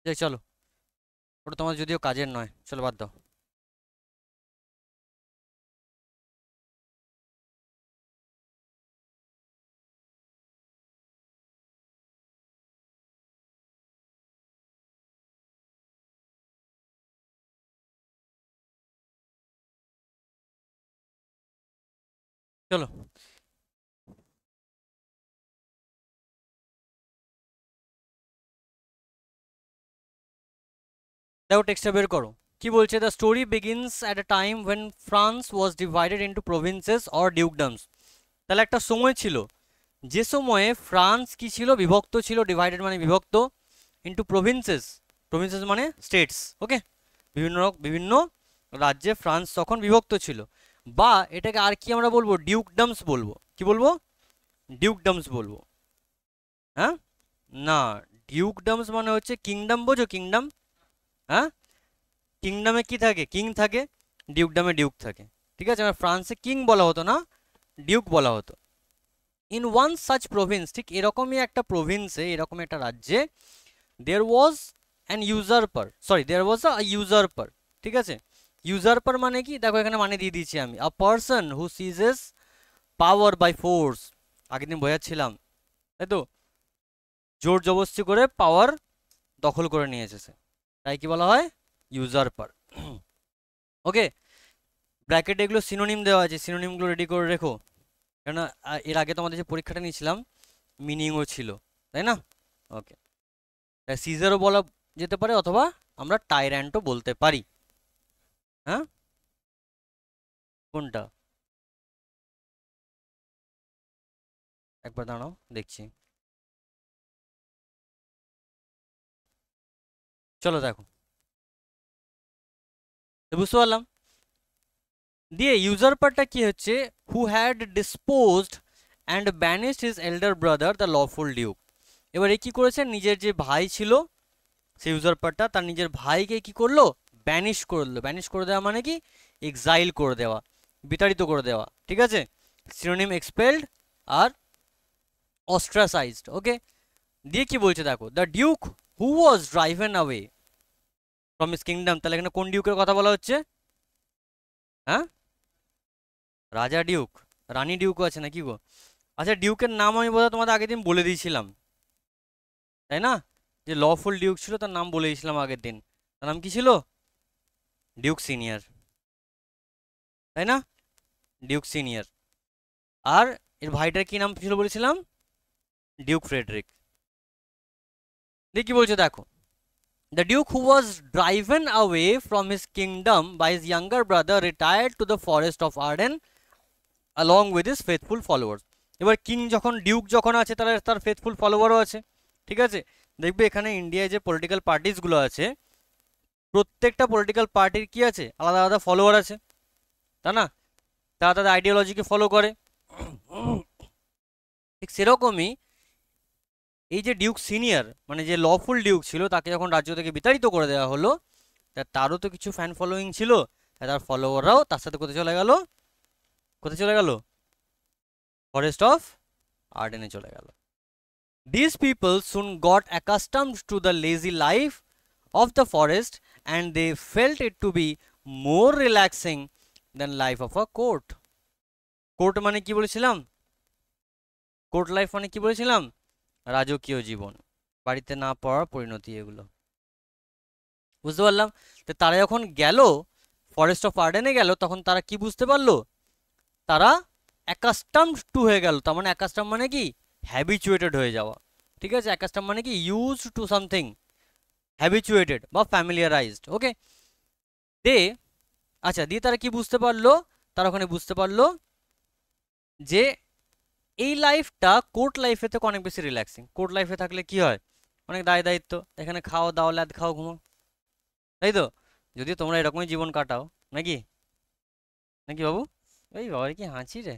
এই চলো, ওটা তোমার যদিও কাজের নয়, চলো বাদ দাও। চলো দেখো, টেক্সটটা বের করো। কি বলছে? The story begins at a time when France was divided into provinces or dukedoms. তাহলে একটা সময় ছিল, যে সময়ে ফ্রান্স কি ছিল? বিভক্ত ছিল। ডিভাইডেড মানে বিভক্ত। ইন্টু প্রভিন্সেস, প্রভিন্সেস মানে স্টেটস। ওকে, বিভিন্ন রাজ্যে ফ্রান্স তখন বিভক্ত ছিল। বা এটাকে আর কি আমরা বলবো? ডিউকডমস বলবো। কি বলবো? ডিউকডমস বলবো। হ্যাঁ, না, ডিউকডমস মানে হচ্ছে কিংডম, বোঝো? কিংডম। হ্যাঁ, কিংডমে কি থাকে? কিং থাকে। ডিউকডমে ডিউক থাকে। ঠিক আছে, আমার ফ্রান্সে কিং বলা হতো না, ডিউক বলা হতো। ইন ওয়ান সাচ প্রভিন্স, ঠিক এরকমই একটা প্রভিন্সে, এরকম একটা রাজ্যে, দেয়ার ওয়াজ অ্যান ইউজারপার, সরি দেয়ার ওয়াজ আ ইউজারপার। ঠিক আছে, ইউজারপার মানে কি? দেখো এখানে মানে দিয়ে দিয়েছি আমি, a person who seizes power by force. আগের দিন বোঝাচ্ছিলাম, তাই তো? জোর জবরদস্তি করে পাওয়ার দখল করে নিয়ে এসেছে, তাই কি বলা হয়? ইউজারপার। ওকে, ব্র্যাকেটে এগুলো সিনোনিম দেওয়া আছে, সিনোনিমগুলো রেডি করে রেখো। কেননা এর আগে তোমাদের যে পরীক্ষাটা নিয়েছিলাম, মিনিংও ছিল, তাই না? ওকে, সিজারও বলা যেতে পারে, অথবা আমরা টাইর্যান্টও বলতে পারি। হ্যাঁ, কোনটা? একবার দাঁড়াও, দেখছি। চলো দেখো, তো বুঝতে পারলাম। দিয়ে ইউজারপারটা কি হচ্ছে? Who had disposed and banished his elder brother the lawful duke. এবার এ কি করেছে? নিজের যে ভাই ছিল, সেই ইউজারপারটা তার নিজের ভাইকে কি করলো? ব্যানিশ করলো। ব্যানিশ করে দেওয়া মানে কি? এক্সাইল করে দেওয়া, বিতাড়িত করে দেওয়া। ঠিক আছে, সিনোনিম এক্সপেলড আর অস্ট্রাসাইজড। ওকে, দিয়ে কি বলছে দেখো, the duke who was driven away from his kingdom. তাহলে এখানে কোন ডিউকের কথা বলা হচ্ছে? হ্যাঁ, রাজা ডিউক, রানী ডিউকও আছে নাকি গো? আচ্ছা, ডিউকের নাম আমি বোধহয় তোমাদের আগের দিন বলে দিয়েছিলাম, তাই না? যে লফুল ডিউক ছিল, তার নাম বলে দিয়েছিলাম আগের দিন। তার নাম কি ছিল? ডিউক সিনিয়র, তাই না? Duke senior. আর এর ভাইটার কি নাম ছিল বলেছিলাম? Duke Frederick. দিয়ে কি বলছে দেখো, the duke who was driven away from his kingdom by his younger brother retired to the forest of Arden along with his faithful followers। এবার কিং যখন, ডিউক যখন আছে, তাহলে তার ফেথফুল ফলোয়ারও আছে। ঠিক আছে, দেখবে এখানে ইন্ডিয়ায় যে পলিটিক্যাল পার্টিসগুলো আছে, প্রত্যেকটা পলিটিক্যাল পার্টির কি আছে? আলাদা আলাদা ফলোয়ার আছে, তাই না? তারা তাদের আইডিওলজিকে ফলো করে। ঠিক সেরকমই এই যে ডিউক সিনিয়র, মানে যে লফুল ডিউক ছিল, তাকে যখন রাজ্য থেকে বিতাড়িত করে দেওয়া হলো, তারও তো কিছু ফ্যান ফলোয়িং ছিল, তার ফলোয়াররাও তার সাথে কোথায় চলে গেল? কোথায় চলে গেল? ফরেস্ট অফ আর্ডেনে চলে গেল। These people soon got accustomed to the lazy life of the forest, and they felt it to be more relaxing than life of a court. Court মানে কি বলেছিলাম? কোর্ট লাইফ মানে কি বলেছিলাম? রাজকীয় জীবন, বাড়িতে না পড়ার পরিণতি, এগুলো বুঝতে পারলাম। তো তারা যখন গেল, ফরেস্ট অফ আর্ডেনে গেল, তখন তারা কি বুঝতে পারলো? তারা অ্যাকাস্টামড টু হয়ে গেল। তার মানে অ্যাকাস্টাম মানে কি? হ্যাবিচুয়েটেড হয়ে যাওয়া। ঠিক আছে, অ্যাকাস্টাম মানে কি? ইউজ টু সামথিং, হ্যাবিচুয়েটেড বা ফ্যামিলিয়ারাইজড। ওকে, দে, আচ্ছা, দিয়ে তারা কি বুঝতে পারলো? তারা ওখানে বুঝতে পারলো যে এই লাইফটা কোর্ট লাইফে থেকে অনেক বেশি রিল্যাক্সিং। কোর্ট লাইফে থাকলে কি হয়? অনেক দায় দায়িত্ব, এখানে খাও দাও লাদ খাও ঘুমো, তাই তো? যদি তোমরা এরকমই জীবন কাটাও, নাকি? নাকি বাবু? এই বাবার কি হাঁচি রে!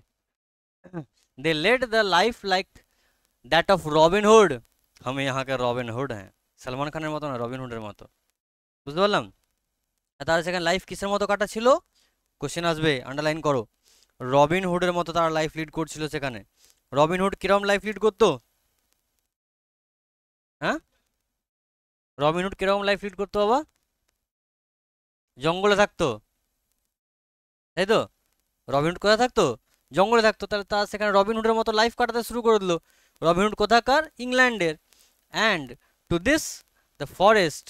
They led the life like that of Robin Hood. আমি यहाँ के রবিন হুড হ্যাঁ, সালমান খানের মতো না, রবিন হুডের মতো। বুঝতে পারলাম? আর তারা সেখানে লাইফ কিসের মতো কাটাচ্ছিল? কোশ্চেন আসবে, আন্ডারলাইন করো। রবিন হুডের মতো তারা লাইফ লিড করছিল সেখানে। রবিন হুড কিরম লাইফ লিড করতো? হ্যাঁ, রবিনহুড কিরকম লাইফ লিড করতো বাবা? জঙ্গলে থাকতো, তাই তো? রবিনহুড কোথায় থাকতো? জঙ্গলে থাকতো। তাহলে তার সেখানে রবিনহুডের মতো লাইফ কাটাতে শুরু করে দিল। রবিনহুড কোথাকার? ইংল্যান্ডের। And to this the forest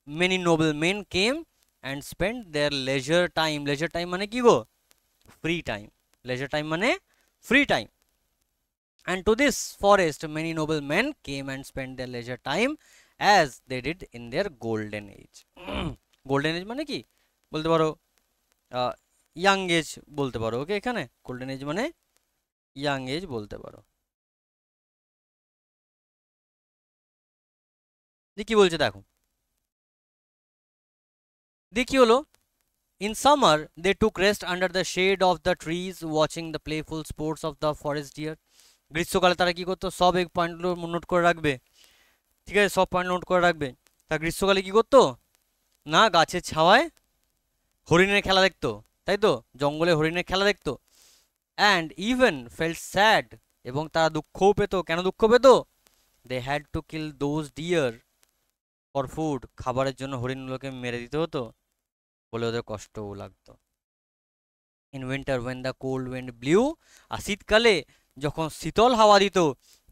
many noble men came and spent their leisure time. Leisure time মানে কি গো? Free time. leisure time মানে free time. and to this forest many noble men came and spent their leisure time as they did in their golden age. golden age মানে কি বলতে পারো? Young age বলতে পারো। ওকে, এখানে গোল্ডেন এজ মানে young age বলতে পারো। কি বলছে দেখো, কি হলো? In summer, they took rest under the shade of the trees, watching the playful sports of the forest deer. গ্রীষ্মকালে তারা কি করতো? সব এই পয়েন্টগুলো নোট করে রাখবে, ঠিক আছে? সব পয়েন্ট নোট করে রাখবে। তা গ্রীষ্মকালে কি করতো? না, গাছের ছাওয়ায় হরিণের খেলা দেখতো, তাই তো? জঙ্গলে হরিণের খেলা দেখতো। অ্যান্ড ইভেন ফেল্ট স্যাড, এবং তারা দুঃখও পেত। কেন দুঃখ পেত? They had to kill those deer for food, খাবারের জন্য হরিণগুলোকে মেরে দিতে হতো বলে ওদের কষ্টও লাগতো। In winter when the cold wind blew, আর শীতকালে যখন শীতল হাওয়া দিত,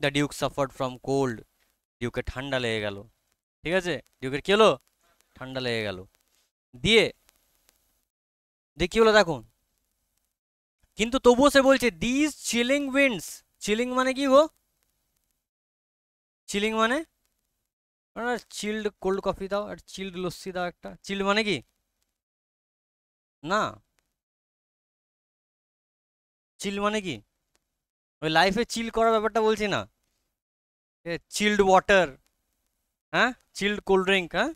the duke suffered from cold, ডিউকের ঠান্ডা লেগে গেল। ঠিক আছে, ডিউকের কি হলো? ঠান্ডা লেগে গেল। দিয়ে কি হলো দেখুন, কিন্তু তবুও সে বলছে দিস চিলিং উইন্ডস। চিলিং মানে কি গো? চিলিং মানে চিল্ড কোল্ড কফি দাও, আর চিল্ড লস্যি দাও একটা। চিল্ড মানে কি? না, চিল মানে কি? ওই লাইফে চিল করার ব্যাপারটা বলছি না। চিল্ড ওয়াটার, হ্যাঁ, চিল্ড কোল্ড ড্রিঙ্ক, হ্যাঁ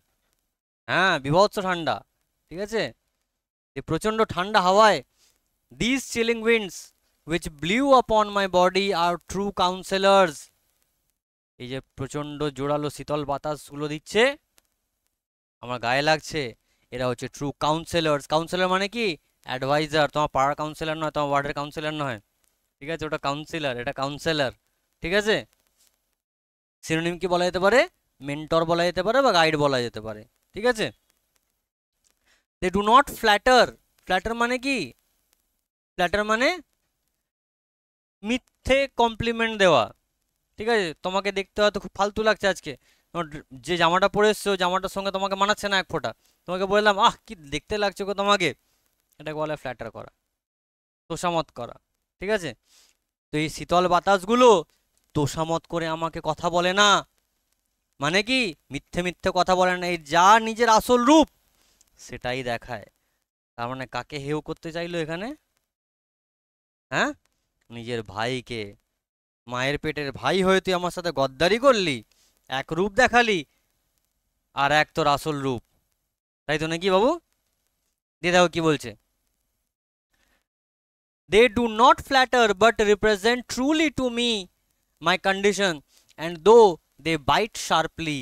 হ্যাঁ, বিভৎস ঠান্ডা। ঠিক আছে, এই প্রচণ্ড ঠান্ডা হাওয়ায়, this chilling winds which blew আপন মাই বডি আর ট্রু কাউন্সেলার্স, এই যে প্রচণ্ড জোরালো শীতল বাতাসগুলো দিচ্ছে আমার গায়ে লাগছে, এরা হচ্ছে ট্রু কাউন্সেলার্স। কাউন্সেলর মানে কি? অ্যাডভাইজার। তোমার পাড়ার কাউন্সিলর নয়, তোমার ওয়ার্ডের কাউন্সিলর নয়, ঠিক আছে? ওটা কাউন্সিলর, এটা কাউন্সেলর। ঠিক আছে, সিনোনিম কি বলা যেতে পারে? মেন্টর বলা যেতে পারে, বা গাইড বলা যেতে পারে। ঠিক আছে, they do not flatter. Flatter মানে কি? ফ্ল্যাটার মানে মিথ্যে কমপ্লিমেন্ট দেওয়া। ঠিক আছে, তোমাকে দেখতে হয়তো খুব ফালতু লাগছে আজকে, তোমার যে জামাটা পরে এসছো জামাটার সঙ্গে তোমাকে মানাচ্ছে না এক ফোঁটা, তোমাকে বললাম আহ কি দেখতে লাগছে গো তোমাকে, এটাকে বলে ফ্ল্যাটার করা, তোষামত করা। ঠিক আছে, তো এই শীতল বাতাসগুলো তোষামত করে আমাকে কথা বলে না, মানে কি? মিথ্যে মিথ্যে কথা বলে না, এই যা নিজের আসল রূপ সেটাই দেখায়। তার মানে কাকে হেয় করতে চাইলো এখানে? হ্যাঁ, নিজের ভাইকে। মায়ের পেটের ভাই হয়ে তুই আমার সাথে গদ্দারি করলি, এক রূপ দেখালি, আর এক তোর আসল রূপ, তাই তো নাকি বাবু? দিয়ে দেখো কি বলছে, they do not flatter but represent truly to me my condition, and though they bite sharply,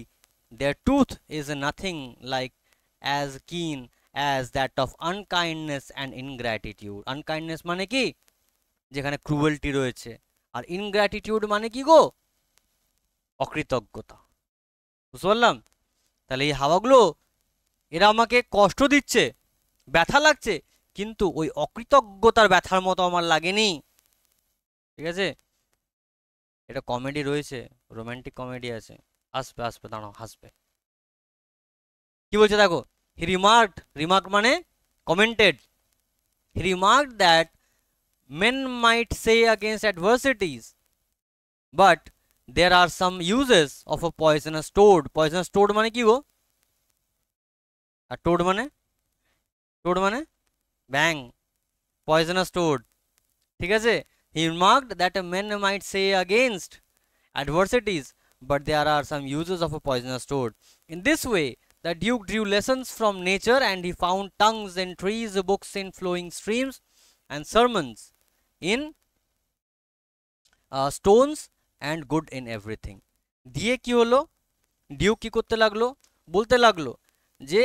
their tooth is nothing like as keen as that of unkindness and ingratitude. Unkindness মানে কি? যেখানে ক্রুয়েলটি রয়েছে। আর ইনগ্র্যাটিটিউড মানে কি গো? অকৃতজ্ঞতা। বুঝতে পারলাম? তাহলে এই হাওয়াগুলো এরা আমাকে কষ্ট দিচ্ছে, ব্যথা লাগছে, কিন্তু ওই অকৃতজ্ঞতার ব্যথার মতো আমার লাগেনি। ঠিক আছে, এটা কমেডি রয়েছে, রোমান্টিক কমেডি আছে, আসবে আসবে, দাঁড়াও হাসবে। কি বলছে দেখো, হি রিমার্কড, রিমার্ক মানে commented, he remarked that men might say against adversities, but there are some uses of a poisonous toad. Poisonous toad মানে কি গো? আর toad মানে? toad মানে ব্যাং, poisonous toad। ঠিক আছে, he remarked that men might say against adversities, but there are some uses of a poisonous toad. In this way, the Duke drew lessons from nature, and he found tongues in trees, books in flowing streams, and sermons in stones, and good in everything. দিয়ে কি হলো? Duke কি করতে লাগলো? বলতে লাগলো যে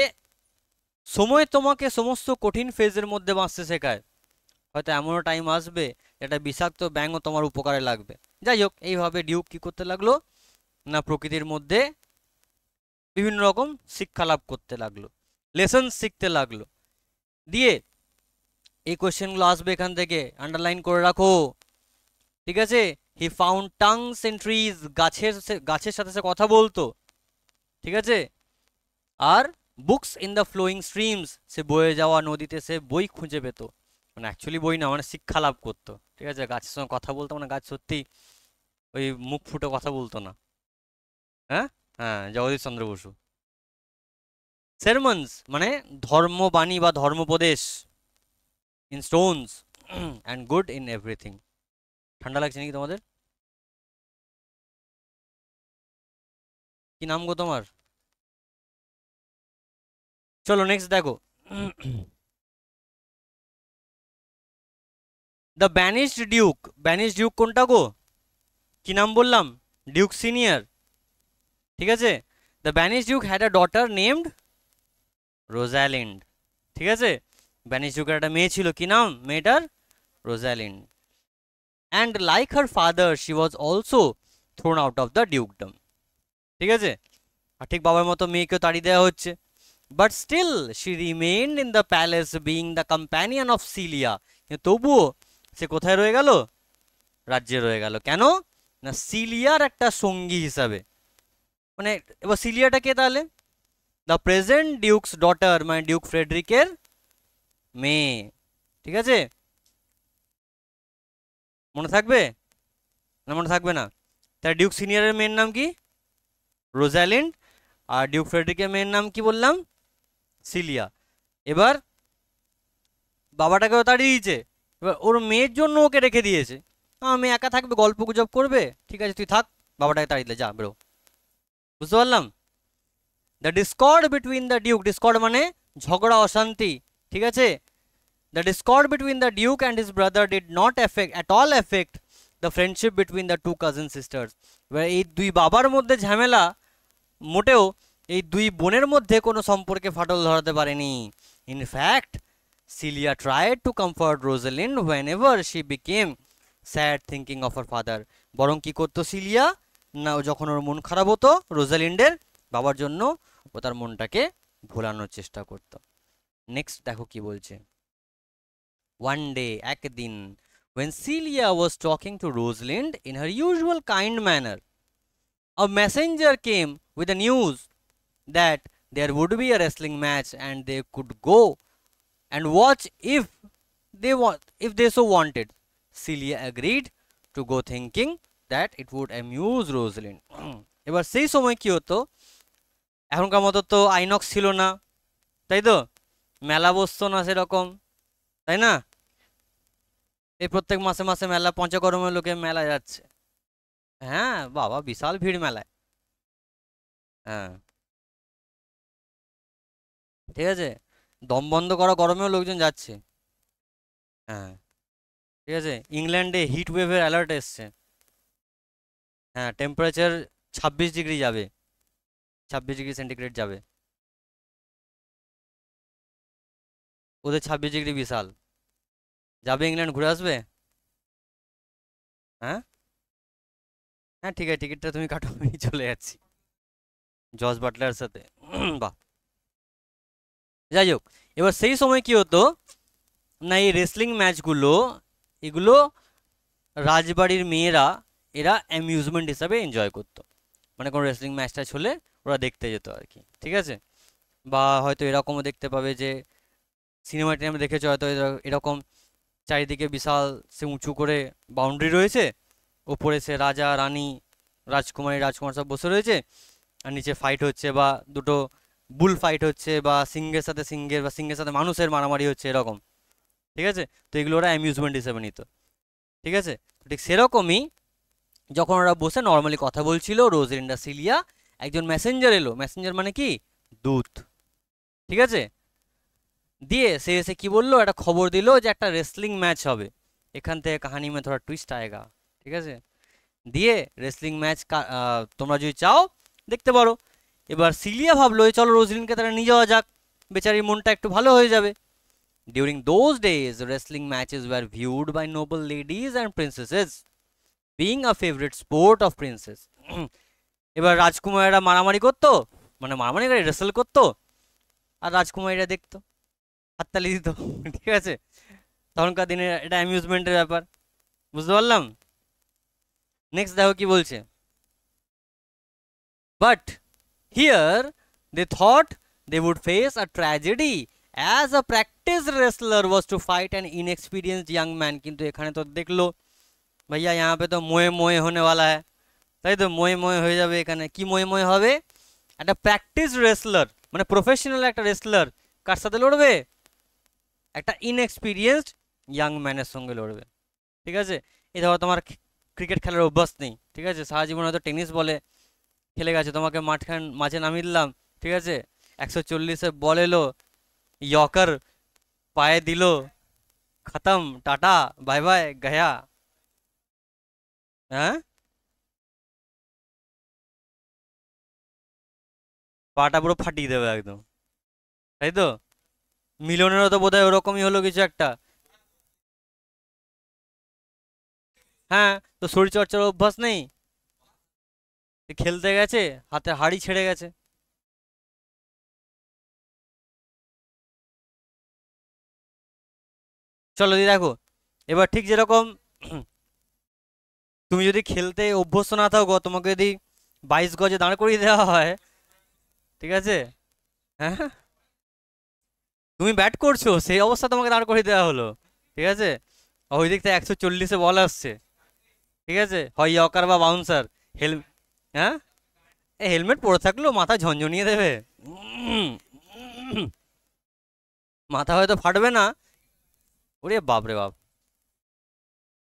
সময় তোমাকে সমস্ত কঠিন ফেজের মধ্যে বাঁচতে শেখায়, হয়তো এমনও টাইম আসবে যেটা বিষাক্ত ব্যাঙও তোমার উপকারে লাগবে। যাই হোক, এইভাবে ডিউক কি করতে লাগলো না প্রকৃতির মধ্যে বিভিন্ন রকম শিক্ষা লাভ করতে লাগলো, লেসন শিখতে লাগলো। দিয়ে এই কোয়েশ্চেনগুলো আসবে এখান থেকে, আন্ডারলাইন করে রাখো, ঠিক আছে। He found tongues in trees, গাছের সাথে সে কথা বলতো, ঠিক আছে। আর books in the flowing streams, সে বয়ে যাওয়া নদীতে সে বই খুঁজে পেত, মানে অ্যাকচুয়ালি বই না, মানে শিক্ষা লাভ করতো, ঠিক আছে। গাছের সঙ্গে কথা বলতো, মানে গাছ সত্যি ওই মুখ ফুটে কথা বলতো না। হ্যাঁ, হ্যাঁ, জগদীশ চন্দ্র বসু। সেরমনস মানে ধর্মবাণী বা ধর্মোপদেশ, in stones and good in everything. ঠান্ডা লাগছে নাকি তোমাদের? কি নাম গো তোমার? চলো নেক্সট দেখো। The banished duke, banished duke কোনটা গো? কি নাম বললাম? ডিউক সিনিয়র, ঠিক আছে। The banished duke had a daughter named Rosalind, ঠিক আছে। ব্যানিশড ডিউকের একটা মেয়ে ছিল, কি নাম মেয়েটার? Rosalind. And like her father she was also thrown out of the dukedom, ঠিক আছে। আর ঠিক বাবার মতো মেয়েকেও তাড়িয়ে দেওয়া হচ্ছে। But still she remained in the palace being the companion of Celia, তবুও সে কোথায় রয়ে গেল? রাজ্যে রয়ে গেল। কেন না, সিলিয়ার একটা সঙ্গী হিসাবে। মানে এবার সিলিয়াটা কে তাহলে? দ্য প্রেজেন্ট ডিউকস ডটার, মানে ডিউক ফ্রেডরিকের মেয়ে, ঠিক আছে। মনে থাকবে না? মনে থাকবে না? তার ডিউক সিনিয়রের মেয়ের নাম কি? রোজালিন্ড। আর ডিউক ফ্রেডরিকের মেয়ের নাম কি বললাম? সিলিয়া। এবার বাবাটাকেও তাড়িয়ে দিয়েছে, এবার ওর মেয়ের জন্য ওকে রেখে দিয়েছে। মেয়ে একা থাকবে, গল্প গুজব করবে, ঠিক আছে তুই থাক, বাবাটাকে তাড়িয়ে দিলে, যা বেরো। বুঝতে পারলাম? The discord between the duke, discord মানে ঝগড়া, অশান্তি, ঠিক আছে। The discord between the duke and his brother did not effect the friendship between the two cousin sisters. এবার এই দুই বাবার মধ্যে ঝামেলা মোটেও এই দুই বোনের মধ্যে কোনো সম্পর্কে ফাটল ধরাতে পারেনি। In fact Celia tried to comfort Rosalind whenever she became sad thinking of her father, বরং কি করতো সিলিয়া না, যখন ওর মন খারাপ হতো রোজালিন্ডের বাবার জন্য, ও তার মনটাকে ভোলানোর চেষ্টা করতো। নেক্সট দেখো কি বলছে। ওয়ান ডে, একদিন, when Celia was talking to Rosalind in her usual kind manner, a messenger came with the news that there would be a wrestling match and they could go and watch if they so wanted. Celia agreed to go, thinking that it would amuse Rosalind. এবার সেই সময় কি হতো, এখনকার মতো তো INOX ছিল না, তাই তো, মেলা বসতো না সেরকম, তাই না। এই প্রত্যেক মাসে মাসে মেলা, পঞ্চকর্মের লোকে মেলা যাচ্ছে। হ্যাঁ বাবা, বিশাল ভিড় মেলায়। হ্যাঁ, ঠিক আছে, দম বন্ধ করা গরমেও লোকজন যাচ্ছে। হ্যাঁ, ঠিক আছে। ইংল্যান্ডে হিট ওয়েভের অ্যালার্ট এসছে। হ্যাঁ, টেম্পারেচার 26 ডিগ্রি যাবে, 26 ডিগ্রি সেন্টিগ্রেড যাবে। ওদের 26 ডিগ্রি বিশাল। যাবে ইংল্যান্ড, ঘুরে আসবে। হ্যাঁ, হ্যাঁ, ঠিক আছে, টিকিটটা তুমি কাটো, আমি চলে যাচ্ছি জর্জ বাটলার সাথে। বাহ, যাই হোক। এবার সেই সময় কি হতো না, এই রেসলিং ম্যাচগুলো, এগুলো রাজবাড়ির মেয়েরা এরা অ্যামিউজমেন্ট হিসাবে এনজয় করতো। মানে কোনো রেসলিং ম্যাচ ট্যাচ হলে ওরা দেখতে যেত আর কি, ঠিক আছে। বা হয়তো এরকমও দেখতে পাবে যে সিনেমা টিনেমা দেখেছো হয়তো, এরকম চারিদিকে বিশাল সে উঁচু করে বাউন্ডারি রয়েছে, ওপরে সে রাজা রানী রাজকুমারী রাজকুমার সব বসে রয়েছে, আর নিচে ফাইট হচ্ছে, বা দুটো বুল ফাইট হচ্ছে, বা সিংহের সাথে সিংহের, বা সিংহের সাথে মানুষের মারামারি হচ্ছে, এরকম, ঠিক আছে। তো এগুলো ওরা অ্যামিউজমেন্ট হিসেবে নিত, ঠিক আছে। ঠিক সেরকমই যখন ওরা বসে নর্মালি কথা বলছিল, রোজলিন্ড আর সিলিয়া, একজন মেসেঞ্জার এলো। মেসেঞ্জার মানে কি? দূত, ঠিক আছে। দিয়ে সে এসে কি বললো, একটা খবর দিল যে একটা রেসলিং ম্যাচ হবে। এখান থেকে কাহানি মে থোড়া টুইস্ট আয়েগা, ঠিক আছে। দিয়ে রেসলিং ম্যাচ তোমরা যদি চাও দেখতে পারো। এবার সিলিয়া ভাবলো চলো রোজলিনকে তারা নিয়ে যাওয়া যাক, বেচারির মনটা একটু ভালো হয়ে যাবে। During those days wrestling matches were viewed by noble ladies and princesses, being a favorite sport of princess. এবার রাজকুমারেরা মারামারি করতো, মানে মারামারি করে রেসেল করতো, আর রাজকুমারীরা দেখতো, হাততালি দিত। ঠিক আছে, তখনকার দিনে এটা অ্যামিউজমেন্টের ব্যাপার, বুঝতে পারলাম। নেক্সট দেখো কি বলছে, but here they thought they would face a tragedy as a practiced wrestler was to fight an inexperienced young man। কিন্তু এখানে তো দেখলো भैया यहाँ पे तो मोए मोए होने वाला है, তাই তো মোয়ে মোয়ে হয়ে যাবে এখানে। কি মোয়ে মোয়ে হবে? একটা প্র্যাকটিস রেসলার মানে প্রফেশনাল একটা রেসলার কার সাথে লড়বে? একটা ইনএক্সপিরিয়েন্সড ইয়াং ম্যানের সঙ্গে লড়বে। ঠিক আছে, এই ধরো তোমার ক্রিকেট খেলার অভ্যাস নেই, ঠিক আছে, সারা জীবন হয়তো টেনিস বলে খেলে গেছে, তোমাকে মাঝে নামিয়ে দিলাম, ঠিক আছে, 140-এ বল এলো, ইয়র্কার পায়ে দিল, খতম, টাটা বাই বাই গয়া। হ্যাঁ, পাটা পুরো ফাটিয়ে দেবে একদম, তাই তো। মিলনেরও তো বোধহয় ওরকমই হলো কিছু একটা। হ্যাঁ, তো শরীর চর্চার অভ্যাস নেই, খেলতে গেছে, হাতে হাড়ি ছেড়ে গেছে। চলো দি দেখো, এবার ঠিক যেরকম তুমি যদি খেলতে অভ্যস্ত না থাকো, তোমাকে যদি 22 গজে দাঁড় করিয়ে দেওয়া হয়, ঠিক আছে, হ্যাঁ, তুমি ব্যাট করছো সেই অবস্থা তোমাকে দাঁড় করিয়ে দেওয়া হলো, ঠিক আছে, ওই দিক থেকে 140-এ বল আসছে, ঠিক আছে, হয় ইয়র্কার বা বাউন্সার। হেল হ্যাঁ, হেলমেট পরে থাকলেও মাথা ঝনঝনিয়ে দেবে, উম, উম, মাথা হয়তো ফাটবে না। ওরে বাপ রে বাপ,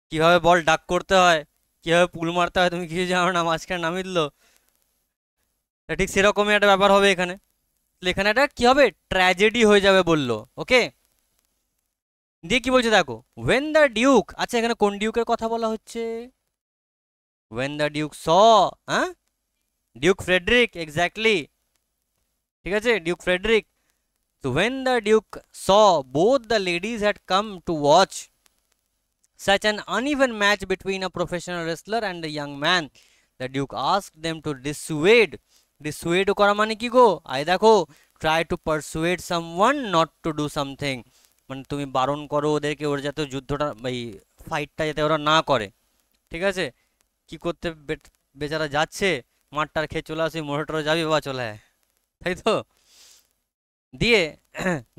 কিভাবে বল ডাক করতে হয়, কিভাবে পুল মারতে হয় তুমি কিছু জানো না, মাঝখানে নামিয়ে দিল। তা ঠিক সেরকমই একটা ব্যাপার হবে এখানে। তাহলে এখানে একটা কি হবে, ট্র্যাজেডি হয়ে যাবে বললো, ওকে। দিয়ে কি বলছে দেখো, ওয়েন দ্য ডিউক, আচ্ছা এখানে কোন ডিউকের কথা বলা হচ্ছে? ওয়েন দ্য ডিউক স, হ্যাঁ, ডিউক ফ্রেডরিক, এক্স্যাক্টলি, ঠিক আছে, ডিউক ফ্রেডরিক। তো when the duke saw both the ladies had come to watch such an uneven match between a professional wrestler and a young man, the duke asked them to dissuade করা মানে কি গো? I দেখো, try to persuade someone not to do something, মানে তুমি বারণ করো ওদেরকে, ওর যাতে যুদ্ধটা এই ফাইটটা যাতে ওরা না করে, ঠিক আছে। কি করতে বেচারা যাচ্ছে, মাঠটার খেয়ে চলে আসি, মোটরটা যাবি বা চলে আয়, তাই তো। দিয়ে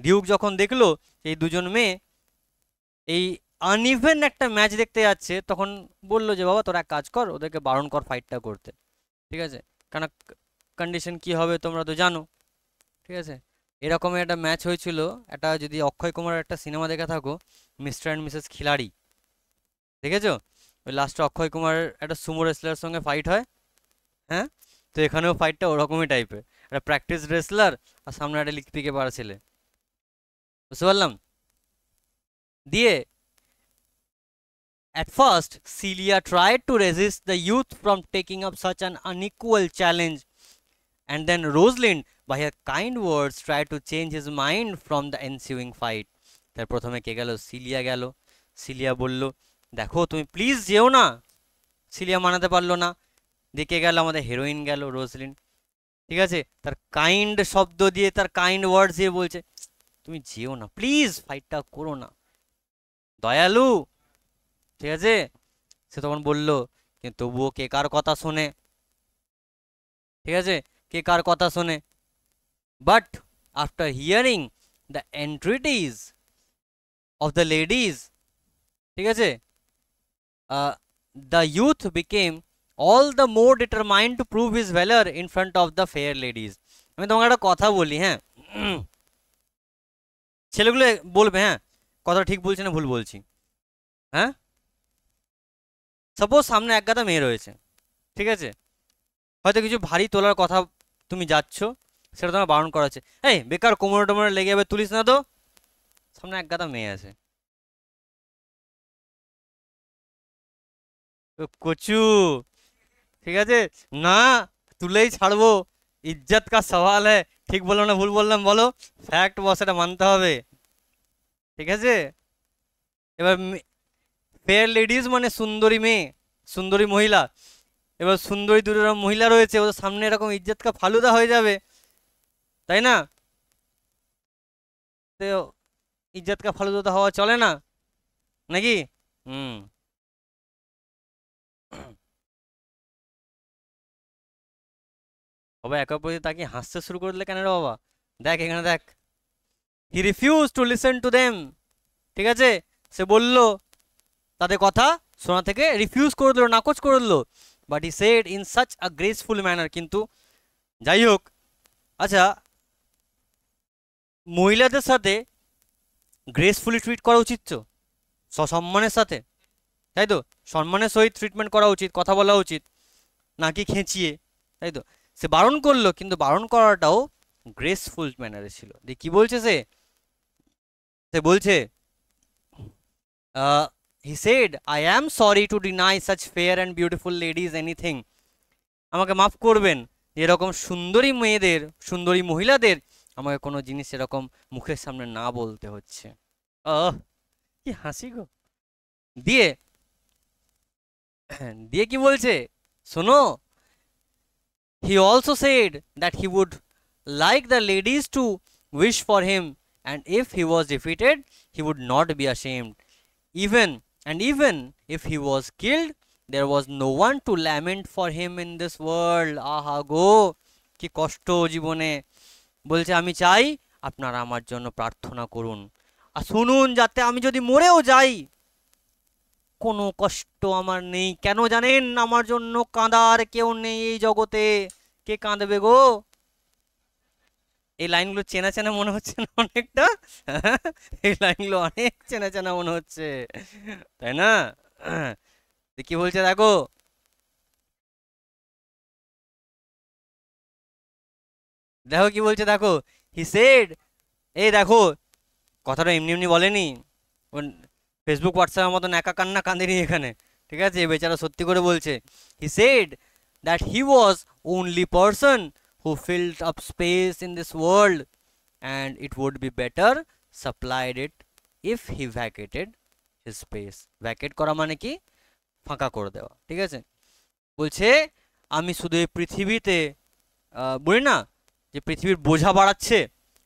ডিউক যখন দেখলো এই দুজন মেয়ে এই আনইভেন একটা ম্যাচ দেখতে যাচ্ছে, তখন বললো যে বাবা তোরা এক কাজ কর, ওদেরকে বারণ কর ফাইটটা করতে, ঠিক আছে, কেন কন্ডিশন কি হবে তোমরা তো জানো, ঠিক আছে। এরকম একটা ম্যাচ হয়েছিল, একটা যদি অক্ষয় কুমারের একটা সিনেমা দেখে থাকো, মিস্টার অ্যান্ড মিসেস খিলাড়ি, দেখেছো? ওই লাস্টে অক্ষয় কুমারের একটা সুমো রেসলারের সঙ্গে ফাইট হয়, হ্যাঁ, তো এখানেও ফাইটটা ওরকমই টাইপের, একটা প্র্যাকটিস রেসলার আর সামনে একটা লিকপিকে পারা ছেলে, বুঝতে পারলাম। দিয়ে at first, Celia tried to resist the youth from taking up such an unequal challenge, and then Rosalind, by her kind words, tried to change his mind from the ensuing fight. তার প্রথমে কে গেল? Cilia গেল। Cilia বলল দেখো তুমি please যেও না, cilia মানাতে পারলো না। দিকে গেল আমাদের হিরোইন, গেল রোজলিন, ঠিক আছে, তার কাইন্ড শব্দ দিয়ে, তার কাইন্ড ওয়ার্ডস দিয়ে বলছে তুমি যেও না প্লিজ, ফাইটটা করো না, দয়ালু, ঠিক আছে। সে তখন বলল কিন্তু তবুও কে কার কথা শোনে, ঠিক আছে, কে কার কথা শোনে। But after hearing the entreaties of the ladies, ঠিক আছে, the youth became all the more determined to prove his valour in front of the fair ladies. আমি তোমাকে একটা কথা বলি, হ্যাঁ, ছেলেগুলো বলবে হ্যাঁ কথা ঠিক বলছি না ভুল বলছি, হ্যাঁ, সাপোজ সামনে এক গাদা মেয়ে রয়েছে, ঠিক আছে, হয়তো কিছু ভারী তোলার কথা তুমি যাচ্ছ, সেটা তোমার বারণ করা হচ্ছে, এই বেকার কোমরে টোমরে লেগে যাবে, তুলিস না তো। সামনে এক গাদা মেয়ে আছে, কচু, ঠিক আছে, না তুলেই ছাড়বো, ইজ্জত কা সওয়াল হ্যায়, ঠিক বললাম না ভুল বললাম বলো? ফ্যাক্ট বস, এটা মানতে হবে, ঠিক আছে। এবার ফেয়ার লেডিজ মানে সুন্দরী মেয়ে, সুন্দরী মহিলা, এবার সুন্দরী দুটো মহিলা রয়েছে, ওদের সামনে এরকম ইজ্জত কা ফালুদা হয়ে যাবে, তাই না? তো ইজ্জত কা ফালুদা হওয়া চলে না নাকি? হুম। বাবা একের প্রতি তাকে হাসতে শুরু করে দিলে কেন রে বাবা? দেখ এখানে দেখ, হি refuse to listen to them. ঠিক আছে, সে বলল তাদের কথা শোনা থেকে রিফিউজ করে দিল, নাকচ করে দিল। But he said in such a graceful manner, কিন্তু যাই হোক, আচ্ছা, মহিলাদের সাথে গ্রেসফুলি ট্রিট করা উচিত তো, সসম্মানের সাথে, তাই তো? সম্মানের সহিত ট্রিটমেন্ট করা উচিত, কথা বলা উচিত, নাকি খেঁচিয়ে, তাই তো? সে বারণ করলো, কিন্তু বারণ করাটাও গ্রেসফুল ম্যানারে ছিল। দিয়ে কি বলছে সে? সে বলছে, he said, I am sorry to deny such fair and beautiful ladies anything. আমাকে মাফ করবেন, এরকম সুন্দরী মেয়েদের, সুন্দরী মহিলাদের আমাকে কোনো জিনিস এরকম মুখের সামনে না বলতে হচ্ছে। আহ, কি হাসি গো। দিয়ে দিয়ে কি বলছে শোনো, he also said that he would like the ladies to wish for him, and if he was defeated, he would not be ashamed. Even if he was killed, there was no one to lament for him in this world. আহা গো, কি কষ্ট জীবনে। বলছে আমি চাই আপনারা আমার জন্য প্রার্থনা করুন, আর শুনুন, যাতে আমি যদি মরেও যাই কোনো কষ্ট আমার নেই। কেন জানেন? আমার জন্য কাঁদার কেউ নেই এই জগতে। কে কাঁদবে গো? এই লাইনগুলো চেনা চেনা মনে হচ্ছে না অনেকটা? এই লাইনগুলো অনেক চেনা চেনা মনে হচ্ছে, তাই না? কি বলছে দেখো, দেখো কি বলছে দেখো। হি সেড, এই দেখো, কথাটা এমনি এমনি বলেনি, ফেসবুক হোয়াটসঅ্যাপের মতন একা কান্না কাঁদেনি এখানে। ঠিক আছে, বেচারা সত্যি করে বলছে। He said that he was only person who filled up space in this world, and it would be better supplied it if he vacated his space. ভ্যাকেট করা মানে কি? ফাঁকা করে দেওয়া। ঠিক আছে, বলছে আমি শুধু এই পৃথিবীতে, বলি না যে পৃথিবীর বোঝা বাড়াচ্ছে,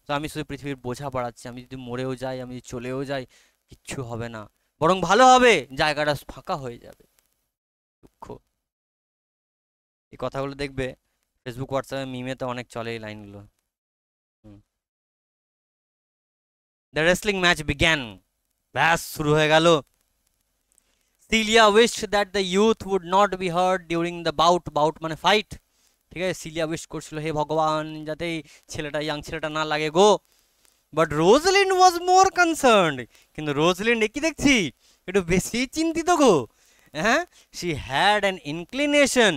তো আমি শুধু পৃথিবীর বোঝা বাড়াচ্ছি। আমি যদি মরেও যাই, আমি যদি চলেও যাই, কিচ্ছু হবে না, বরং ভালো হবে, জায়গাটা ফাঁকা হয়ে যাবে। দুঃখ। এই কথাগুলো দেখবে ফেসবুক হোয়াটসঅ্যাপে মিমেতে অনেক চলে এই লাইনগুলো। The wrestling match began. ব্যাস শুরু হয়ে গেল। Celia wished that the youth would not be hurt during the bout. Bout মানে ফাইট। ঠিক আছে, সিলিয়া উইশ করছিল, হে ভগবান যাতে ছেলেটা, ইয়াং ছেলেটা না লাগে গো। But রোজলিন্ড was more concerned. কিন্তু রোজলিন্ড কি দেখছি একটু বেশি চিন্তিত গো। হ্যাঁ, she had an inclination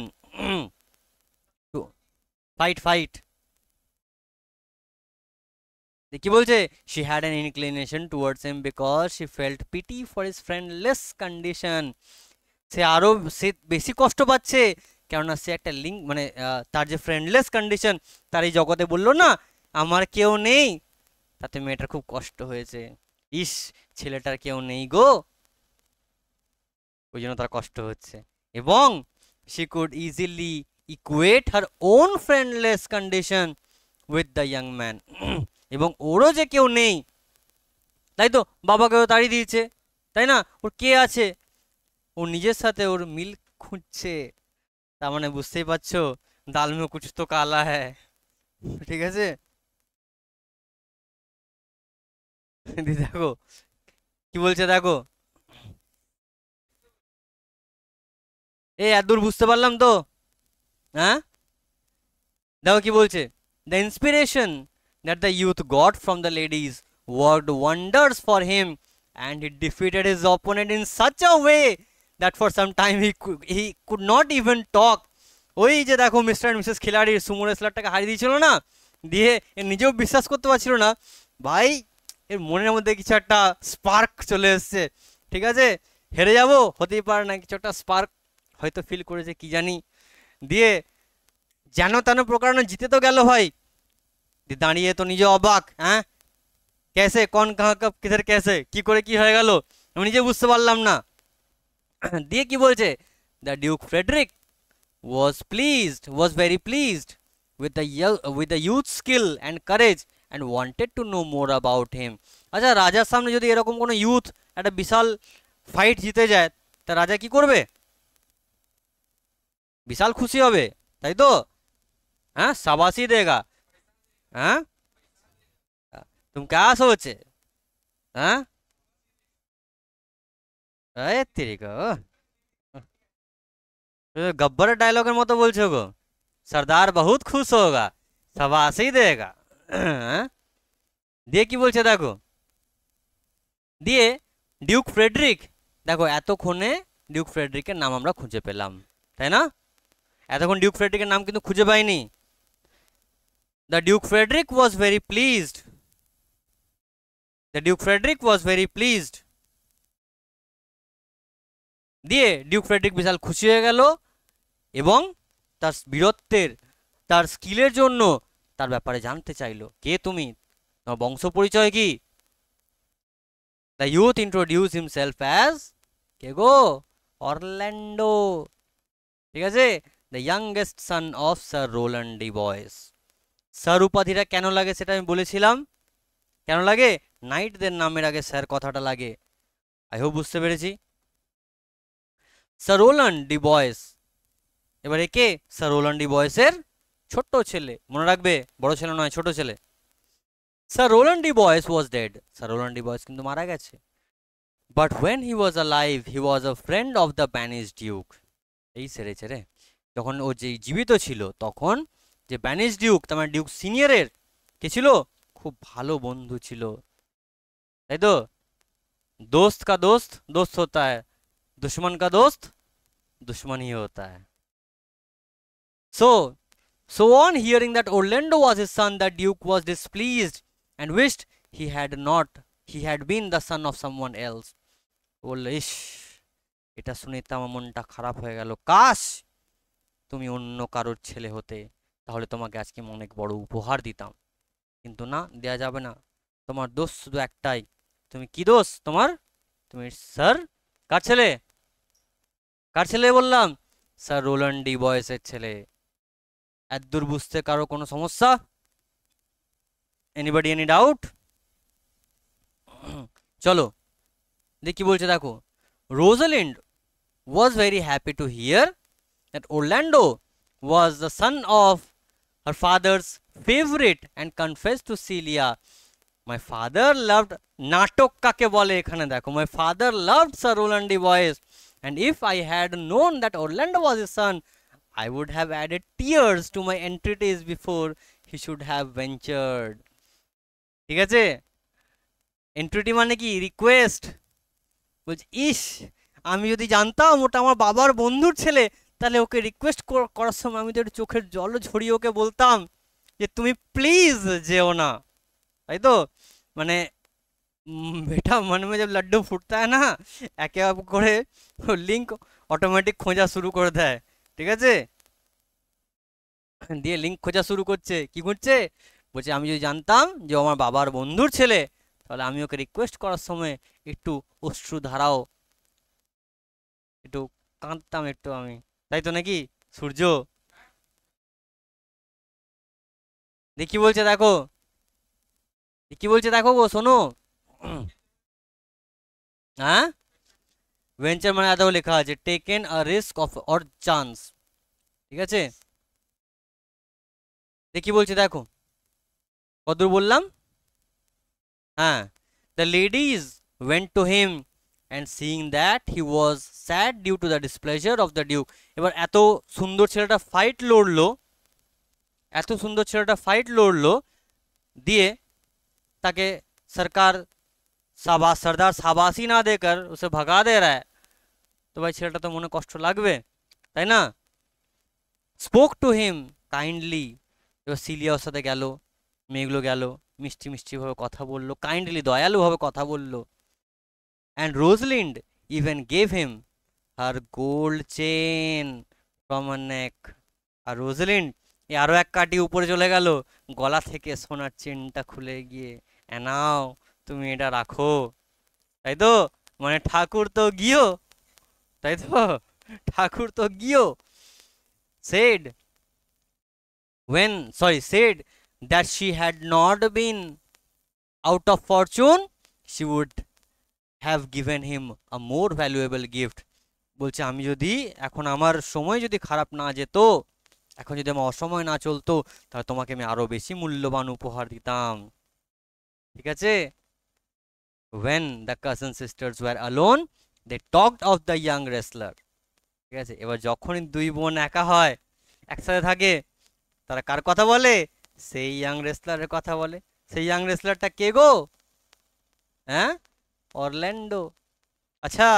to fight fight. কি বলছে? she had an inclination towards him because she felt pity for his friendless condition. সে আরো, সে বেশি কষ্ট পাচ্ছে, কেননা সে একটা লিঙ্ক, মানে তার যে ফ্রেন্ডলেস কন্ডিশন, তার এই জগতে বললো না আমার কেউ নেই, তাতে মেয়েটার খুব কষ্ট হয়েছে। ইস, ছেলেটার কেউ নেই গো, ওই জন্য তার কষ্ট হচ্ছে। এবং she could easily equate her own friendless condition with the young man. এবং ওরও যে কেউ নেই, তাই তো, বাবাকেও তাড়িয়ে দিয়েছে, তাই না? ওর কে আছে? ও নিজের সাথে ওর মিল খুঁজছে। তার মানে বুঝতেই পারছো, দাল মে কুছ তো কালা হ্যায়। ঠিক আছে, দেখো কি বলছে দেখো। এই এতদূর বুঝতে পারলাম তো? হ্যাঁ, দেখো কি বলছে। The inspiration that the youth got from the ladies worked wonders for him, and he defeated his opponent in such a way that for some time he could not even talk. ওই যে দেখো Mr and Mrs Khiladi sumo রেসলারটাকে হারিয়ে দিয়েছিল না, দিয়ে এ নিজেও বিশ্বাস করতে পারছিল না, ভাই এর মনের মধ্যে কিছু একটা স্পার্ক চলে এসছে। ঠিক আছে, হেরে যাব হতেই পারে না, কিছু একটা স্পার্ক হয়তো ফিল করেছে, কি জানি। দিয়ে যেন তেন প্রকারণে জিতে তো গেল ভাই। দাঁড়িয়ে তো নিজে অবাক, হ্যাঁ ক্যাসে, কোন কাহা কব কিধর ক্যাসে, কি করে কি হয়ে গেল আমি নিজে বুঝতে পারলাম না। দিয়ে কি বলছে, the Duke Frederick was very pleased with the youth skill and courage and wanted to know more about him. আচ্ছা, রাজার সামনে যদি এরকম কোনো ইউথ একটা বিশাল ফাইট জিতে যায়, তা রাজা কি করবে? বিশাল খুশি হবে, তাই তো? হ্যাঁ, শাবাশি দেগা। হ্যাঁ, तुम क्या सोचे? हाँ, अरे तेरी को गब्बर डायलॉगर মতো বলছো গো, সর্দার বহুত খুশ হোগা, শাবাশি দেগা। হ্যাঁ, দিয়ে কি বলছে দেখো, দিয়ে ডিউক ফ্রেডরিক, দেখো এতক্ষণে ডিউক ফ্রেডরিকের নাম আমরা খুঁজে পেলাম, তাই না? এতক্ষণ ডিউক ফ্রেডরিকের নাম কিন্তু খুঁজে পাইনি। The Duke Frederick was very pleased, the Duke Frederick was very pleased. দিয়ে ডিউক ফ্রেডরিক বিশাল খুশি হয়ে গেল এবং তার বীরত্বের, তার স্কিলের জন্য তার ব্যাপারে জানতে চাইলো, কে তুমি, তোমার বংশ পরিচয় কি? The youth introduce himself as, কে গো? অরল্যান্ডো, ঠিক আছে, the youngest son of Sir Rowland de Boys. Sir উপাধিটা কেন লাগে সেটা আমি বলেছিলাম। কেন লাগে? নাইটদের নামের আগে স্যার কথাটা লাগে। আই হোপ বুঝতে পেরেছি। স্যার রোল্যান্ড ডি বয়েস, এবার একে স্যার রোল্যান্ড ডি বয়েসের ছোট্ট ছেলে, মনে রাখবে, বড় ছেলে নয়, ছোট ছেলে। Sir Rowland de Boys was dead, Sir Rowland de Boys কিন্তু মারা গেছে। But when he was alive he was a friend of the banish duke. এই সেরেছে রে, যখন ও যে জীবিত ছিল তখন যে ব্যানিশ ডিউক, তার মানে ডিউক সিনিয়রের কে ছিল? খুব ভালো বন্ধু ছিল, তাই তো? दोस्त का दोस्त दोस्त होता है, दुश्मन का दोस्त दुश्मन ही होता है। So on hearing that Orlando was his son, the Duke was displeased and wished he had been the son of someone else. বললো, ইস, এটা শুনে তো আমার মনটা খারাপ হয়ে গেল, কাশ তুমি অন্য কারোর ছেলে হতে, তাহলে তোমাকে আজকে অনেক বড় উপহার দিতাম। কিন্তু না, দেয়া যাবে না, তোমার দোষ শুধু একটাই। তুমি কি দোষ তোমার? তুমি স্যার কার ছেলে? কার ছেলে বললাম? স্যার রোল্যান্ড ডি বয়েসের ছেলে। এতদূর বুঝতে কারো কোনো সমস্যা? Anybody, any doubt? চলো দেখি বলছে, দেখো, Rosalind was very happy to hear that Orlando was the son of her father's favorite and confessed to Celia, my father loved, নাটক কাকে বলে এখানে দেখো, my father loved Sir Roland de Boys, and if I had known that Orlando was his son, I would have added tears to my entreaties before he should have ventured. ঠিক আছে, এন্ট্রিটি মানে কি? Request. বলছি, ইস, আমি যদি জানতাম ওটা আমার বাবার বন্ধুর ছেলে, তাহলে ওকে রিকোয়েস্ট করার সময় আমি তো একটু চোখের জল ঝরিয়ে ওকে বলতাম যে তুমি প্লিজ যেও না, তাই তো? মানে बेटा मन में जब लड्डू फूटता है ना, একে এক করে লিঙ্ক অটোমেটিক খোঁজা শুরু করে দেয়, ঠিক আছে? দিয়ে লিঙ্ক খোঁজা শুরু করছে, কি করছে? বলছে, আমি যদি জানতাম যে ও আমার বাবার বন্ধুর ছেলে, তাহলে আমি ওকে রিকোয়েস্ট করার সময় একটু অশ্রু ধারাও, একটু কাঁদতাম একটু আমি, তাই তো নাকি সূর্য? দেখি বলছে দেখো, কি বলছে দেখো গো, শোনো। হ্যাঁ, ভেঞ্চার মানে আদাও লেখা আছে taken a risk of or chance, ঠিক আছে? দেখি বলছে দেখো, কতদূর বললাম? হ্যাঁ, the ladies went to him and seeing that he was sad due to the displeasure of the duke. এবার এত সুন্দর ছেলেটা ফাইট লড়লো, এত সুন্দর ছেলেটা ফাইট লড়লো, দিয়ে তাকে সরকার सरदार शाबाशी ना देकर उसे भगा दे रहा है, तो भाई ছেলেটা তো মনে কষ্ট লাগবে, তাই না? স্পোক টু হিম কাইন্ডলি, এবার সিলিয়া ওর সাথে গেল, মেয়েগুলো গেল, মিষ্টি মিষ্টিভাবে কথা বললো, কাইন্ডলি দয়ালুভাবে কথা বললো। And Rosalind even gave him her gold chain from her neck. আর রোজলিন্ড আরো এক কাটি উপরে চলে গেল, গলা থেকে সোনার চেনটা খুলে গিয়ে, নাও তুমি এটা রাখো, তাই তো? মানে ঠাকুর তো গিয়েও, তাই তো, ঠাকুর তো গিয়েও said said that she had not been out of fortune, she would have given him a more valuable gift. বলছে আমি যদি এখন আমার সময় যদি খারাপ না যেত, এখন যদি আমার অসময় না চলতো, তাহলে তোমাকে আমি আরো বেশি মূল্যবান উপহার দিতাম। ঠিক আছে? when the cousin sisters were alone, they talked of the young wrestler. ঠিক আছে, এবার যখনই দুই বোন একা হয়, একসাথে থাকে, তারা কার কথা বলে? সেই ইয়াং রেসলারের কথা বলে। সেই ইয়াং রেসলারটা কে গো? হ্যাঁ, অরল্যান্ডো। আচ্ছা,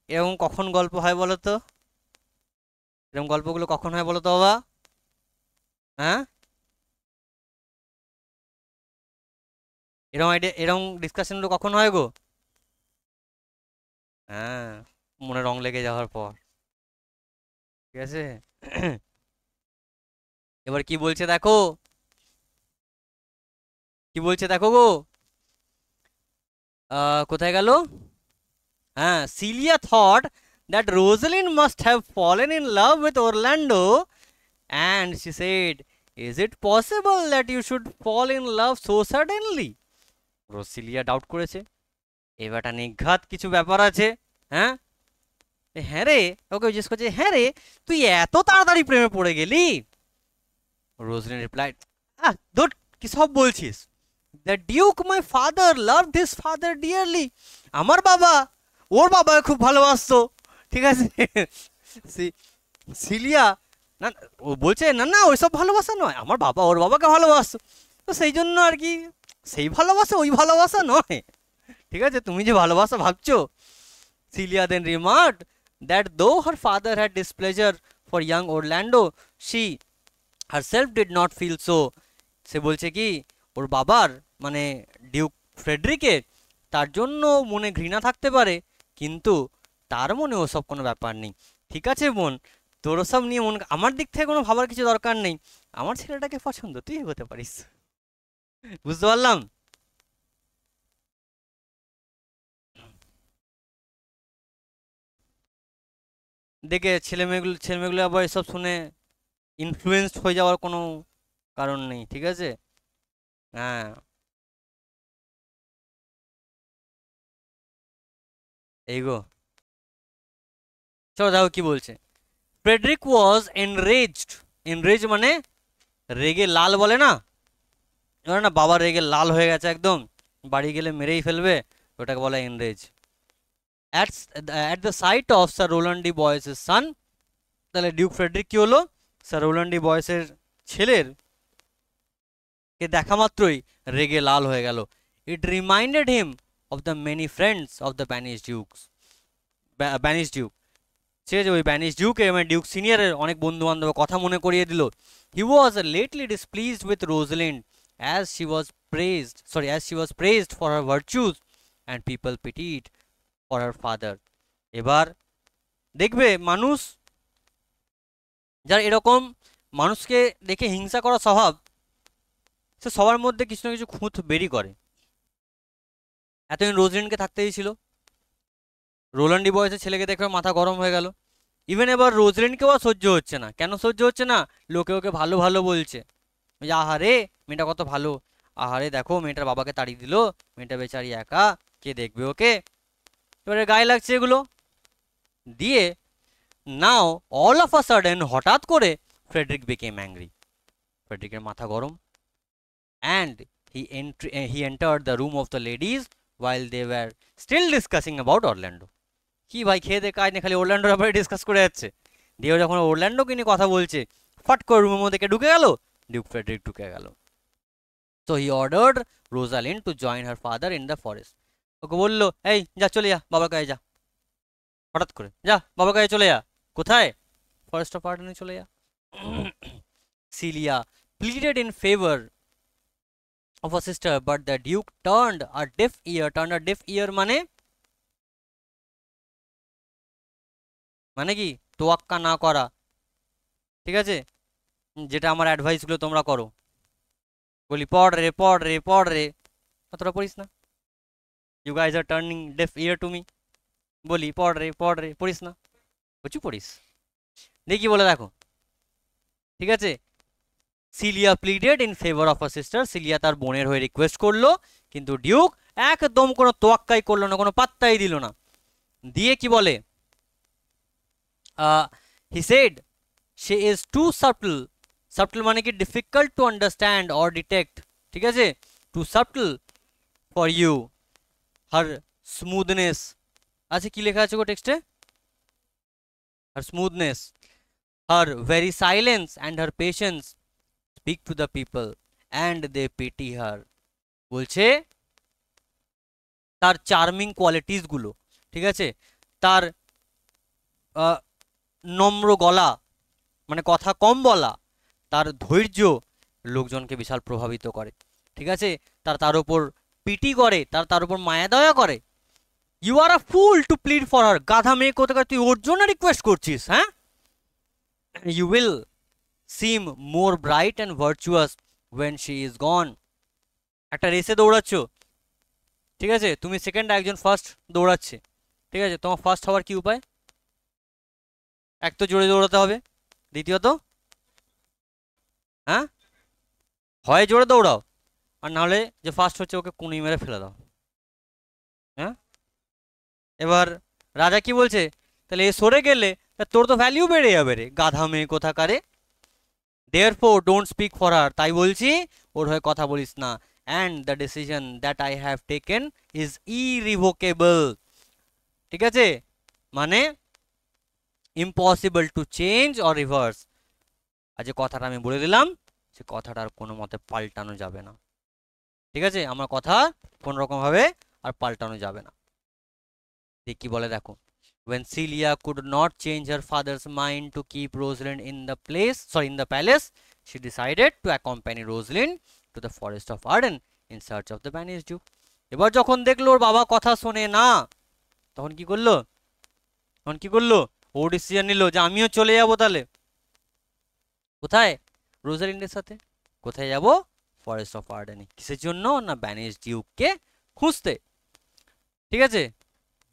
এরকম কখন গল্প হয় বলো তো? এরকম গল্পগুলো কখন হয় বলো তো বাবা? হ্যাঁ, এরকম আইডিয়া, এরকম ডিসকাশনগুলো কখন হয় গো? হ্যাঁ, মনে রং লেগে যাওয়ার পর। ঠিক আছে। এবার কি বলছে দেখো, কি বলছে দেখো গো। কোথায় গেল? হ্যাঁ, Celia thought that Rosalind must have fallen in love with Orlando, and she said, is it possible that you should fall in love so suddenly? রোসিলিয়া ডাউট করেছে, এবারটা নিঘাত কিছু ব্যাপার আছে। হ্যাঁ, হ্যাঁ রে, ওকে জিজ্ঞেস করছে, হ্যাঁ রে, তুই এত তাড়াতাড়ি প্রেমে পড়ে গেলি? রোজলিন রিপ্লাইড, ধুর, কি সব বলছিস? The duke my father loved his father dearly. আমার বাবা ওর বাবাকে খুব ভালোবাসতো। ঠিক আছে। সিলিয়া, না, ও বলছে না না, ওইসব ভালোবাসা নয়, আমার বাবা ওর বাবাকে ভালোবাসতো, তো সেই জন্য আর কি, সেই ভালোবাসা ওই ভালোবাসা নয়। ঠিক আছে, তুমি যে ভালোবাসা ভাবছো। Celia then remarked that though her father had displeasure for young Orlando, she herself did not feel so. সে বলছে কি, ওর বাবার মানে ডিউক ফ্রেডরিকের, তার জন্য মনে ঘৃণা থাকতে পারে, কিন্তু তার মনে ওসব কোনো ব্যাপার নেই। ঠিক আছে বোন, তোর ওসব নিয়ে মন, আমার দিক থেকে কোনো ভাবার কিছু দরকার নেই, আমার ছেলেটাকে পছন্দ, তুই হতে পারিস। বুঝতে পারলাম? দেখে ছেলেমেয়েগুলো আবার এসব শুনে ইনফ্লুয়েন্সড হয়ে যাওয়ার কোনো কারণ নেই। ঠিক আছে। হ্যাঁ, এই গো, চলো দেখো কি বলছে। ফ্রেডরিক ওয়াজ এনরেজড। এনরেজ মানে রেগে লাল বলে না, এবার না বাবা রেগে লাল হয়ে গেছে একদম, বাড়ি গেলে মেরেই ফেলবে, ওটাকে বলে enrage. At at the sight of Sir Rowland de বয়েসের সান, তাহলে ডিউক ফ্রেডরিক কি হলো? স্যার রোল্যান্ড ডি বয়েসের ছেলের কে দেখা মাত্রই রেগে লাল হয়ে গেল। It reminded him of the many friends of the banish dukes. Banish duke, সে যে ওই ব্যানিশ ডিউকে মানে ডিউক সিনিয়রের অনেক বন্ধু বান্ধবের কথা মনে করিয়ে দিল। He was lately displeased with Rosalind as she was praised for her virtues, and people pitied for her father. এবার দেখবে মানুষ, যার এরকম মানুষকে দেখে হিংসা করা স্বভাব, সে সবার মধ্যে কিছু না কিছু খুঁত বেরি করে। এতদিন রোজলিন্ডকে থাকতে দিয়েছিল, রোল্যান্ড বয়সের ছেলেকে দেখে মাথা গরম হয়ে গেল। ইভেন এবার রোজলিন্ডকেও আর সহ্য হচ্ছে না। কেন সহ্য হচ্ছে না? লোকে ওকে ভালো ভালো বলছে, যে আহারে মেয়েটা কত ভালো, আহারে দেখো মেয়েটার বাবাকে তাড়িয়ে দিল, মেয়েটা বেচারি একা, কে দেখবে ওকে। এবারে গায়ে লাগছে এগুলো দিয়ে। নাও অল অফ আ সাডেন, হঠাৎ করে ফ্রেডরিক বিকেম অ্যাংরি, ফ্রেডরিকের মাথা গরম। And he entered the room of the ladies while they were still discussing about Orlando. কি ভাই, খেয়ে দে কাজ নেই, খালি ওরল্যান্ডোর ব্যাপারে ডিসকাস করে যাচ্ছে। দিয়ে যখন ওরল্যান্ডোকে নিয়ে কথা বলছে, ফট করে রুমের মধ্যে কে ঢুকে গেল? ডিউক ফ্রেডরিক ঢুকে গেল। So he ordered Rosalind to join her father in the forest. ওকে বললো, এই যা, চলে যা বাবার কাছে যা, হঠাৎ করে যা বাবার কাছে চলে যা। কোথায়? ফরেস্ট অফ আর্ডেনে চলে যা। Celia pleaded in favor of a sister, but the duke turned a deaf ear. মানে মানে কি? তোয়াক্কা না করা। ঠিক আছে, যেটা আমার অ্যাডভাইসগুলো তোমরা করো, বলি পড় রে পড় রে পড় রে, অতটা পড়িস না। You guys are turning deaf ear to me, বলি পড় রে পড়িস না, প্রচুর পড়িস। দেখি বলে দেখো। ঠিক আছে, Celia pleaded in favour of a sister, Celia তার বোনের হয়ে রিকোয়েস্ট করলো, কিন্তু ডিউক একদম কোনো তোয়াক্কাই করলো না, কোনো পাত্তাই দিল না। দিয়ে কি বলে, he said she is too subtle, subtle মানে কি difficult to understand or detect, ঠিক আছে, too subtle for you, her smoothness, আচ্ছা কি লেখা আছে গো টেক্সটে, her smoothness, her very silence and her patience speak to the people and they pity her, বলছে তার চার্মিং কোয়ালিটিস গুলো, ঠিক আছে, তার নম্র গলা মানে কথা কম বলা, তার ধৈর্য লোকজনকে বিশাল প্রভাবিত করে, ঠিক আছে, তার উপর পিটি করে, তার উপর মায়া দয়া করে। You are a fool to plead for her, গাধা মেয়ে কোথাকার, তুই ওর জন্য রিকোয়েস্ট করছিস, হ্যাঁ, you will seem more bright and virtuous when she is gone, একটা রেসে দৌড়াচ্ছ, ঠিক আছে, তুমি সেকেন্ড, একজন ফার্স্ট দৌড়াচ্ছে, ঠিক আছে, তোমার ফার্স্ট হওয়ার কি উপায়, এক তো জোরে দৌড়াতে হবে, দ্বিতীয়ত হ্যাঁ হয় জোরে দৌড়াও, আর নাহলে যে ফার্স্ট হচ্ছে ওকে কুনি মেরে ফেলে দাও, হ্যাঁ। এবার রাজা কি বলছে, তাহলে এ সরে গেলে তোর তো ভ্যালিউ বেড়ে যাবে রে, গাধা মেয়ে কোথাকারে, therefore don't speak for her, তাই বলছি ওর হয়ে কথা বলিস না, and the decision that I have taken is irrevocable, ঠিক আছে, মানে impossible to change or reverse, আর যে কথাটা আমি বলে দিলাম সে কথাটা আর কোনো মতে পাল্টানো যাবে না, ঠিক আছে, আমার কথা কোনো রকম ভাবে আর পাল্টানো যাবে না। কি বলে দেখো, when Celia could not change her father's mind to keep Rosalind in the palace, she decided to accompany Rosalind to the forest of Arden in search of the banished Duke. এবার যখন দেখলো ওর বাবা কথা শোনে না, তখন কি করলো, ও ডিসিশন নিল যে আমিও চলে যাব, তাহলে কোথায়, রোজালিন্ডের সাথে, কোথায় যাব, ফরেস্ট অফ আর্ডেনে, কিসের জন্য না ব্যানিশড ডিউককে খুঁজতে, ঠিক আছে।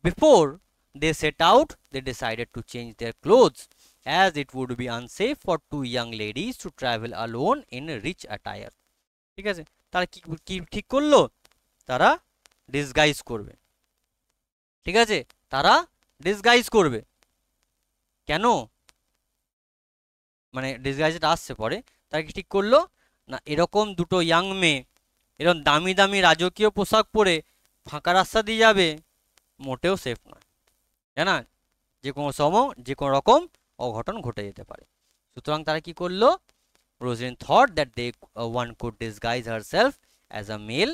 Before they set out, they decided to change their clothes, as it would be unsafe for two young ladies to travel alone in rich attire, ঠিক আছে, তারা কি ঠিক করলো, তারা ডিসগাইজ করবে, ঠিক আছে, তারা ডিসগাইজ করবে, কেন, মানে ডিসগাইজটা আসছে পরে, তারা কি ঠিক করলো না, এরকম দুটো ইয়াং মেয়ে এরকম দামি দামি রাজকীয় পোশাক পরে ফাঁকা রাস্তা দিয়ে যাবে, মোটেও সেফ নয়, তাই না, যে কোনো সময় যে কোনো রকম অঘটন ঘটে যেতে পারে। সুতরাং তারা কি করলো, Rosalind thought that one could disguise herself as a male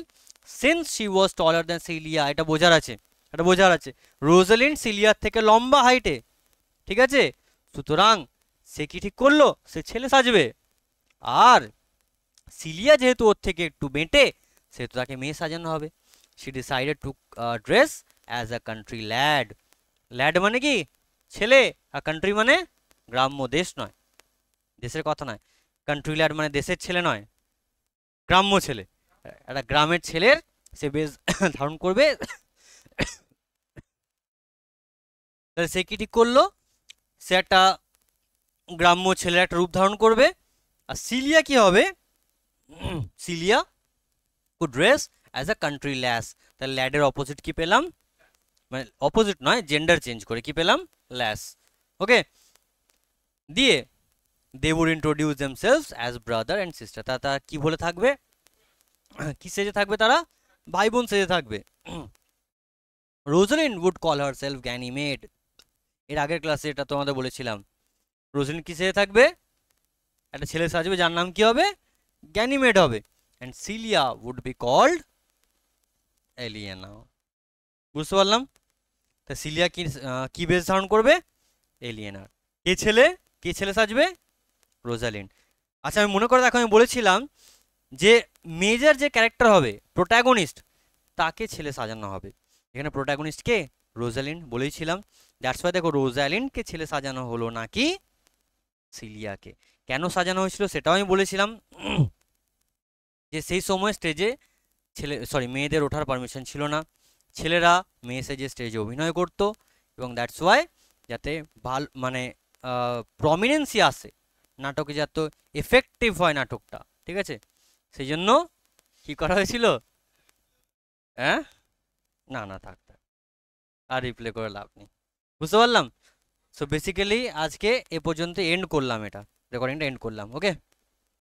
since she was taller than Celia, এটা বোঝার আছে, রোজালিন্ড সিলিয়ার থেকে লম্বা হাইটে, ঠিক আছে, সুতরাং সে কি ঠিক করলো, সে ছেলে সাজবে, আর সিলিয়া যেহেতু ওর থেকে একটু বেঁটে, সেহেতু তাকে মেয়ে সাজানো হবে। she decided to dress as a country lad, মানে কি ছেলে, আর কান্ট্রি মানে গ্রাম্য, দেশ নয়, দেশের কথা নয়, কান্ট্রি ল্যাড মানে দেশের ছেলে নয়, গ্রাম্য ছেলে, একটা গ্রামের ছেলের সে বেশ ধারণ করবে, তাহলে সে কি ঠিক করলো, সে একটা গ্রাম্য ছেলের একটা রূপ ধারণ করবে, আর সিলিয়া কি হবে, cilia could dress as a country lass, তাহলে ল্যাডের অপোজিট কি পেলাম, মানে অপোজিট নয়, জেন্ডার চেঞ্জ করে কি পেলাম, ল্যাস, ওকে, দিয়ে they would introduce themselves as brother and sister, তারা কি বলে থাকবে, কি সেজে থাকবে, তারা ভাই বোন সেজে থাকবে। Rosalind would call herself Ganymede, এর আগের ক্লাসে এটা তোমাদের বলেছিলাম, রোজালিন্ড কি সেজে থাকবে, একটা ছেলে সাজবে যার নাম কি হবে, গ্যানিমেড হবে, and Celia would be called Eliana, বুঝতে পারলাম, তা সিলিয়া কি বেশ ধারণ করবে, এলিয়েনার, কে ছেলে সাজবে, রোজালিন্ড। আচ্ছা আমি মনে করে দেখো, আমি বলেছিলাম যে মেজর যে ক্যারেক্টার হবে, প্রোটাগনিস্ট, তাকে ছেলে সাজানো হবে, এখানে প্রোটাগনিস্ট কে, রোজালিন্ড বলেইছিলাম, দ্যাটস ওয়াই দেখো রোজালিন্ডকে ছেলে সাজানো হলো নাকি সিলিয়াকে, কেন সাজানো হয়েছিল সেটাও আমি বলেছিলাম, যে সেই সময় স্টেজে মেয়েদের ওঠার পারমিশন ছিল না, ছেলেরা মেয়ে সেজে স্টেজে অভিনয় করতো, এবং দ্যাটস ওয়াই যাতে মানে প্রমিনেন্সি আসে, নাটকে যে এত এফেক্টিভ হয় নাটকটা, ঠিক আছে, সেই জন্য কি করা হয়েছিল। হ্যাঁ, না না থাক থাক, আর রিপ্লে করে লাভ নেই, বুঝতে পারলাম। সো বেসিক্যালি আজকে এ পর্যন্ত এন্ড করলাম, এটা রেকর্ডিংটা এন্ড করলাম, ওকে।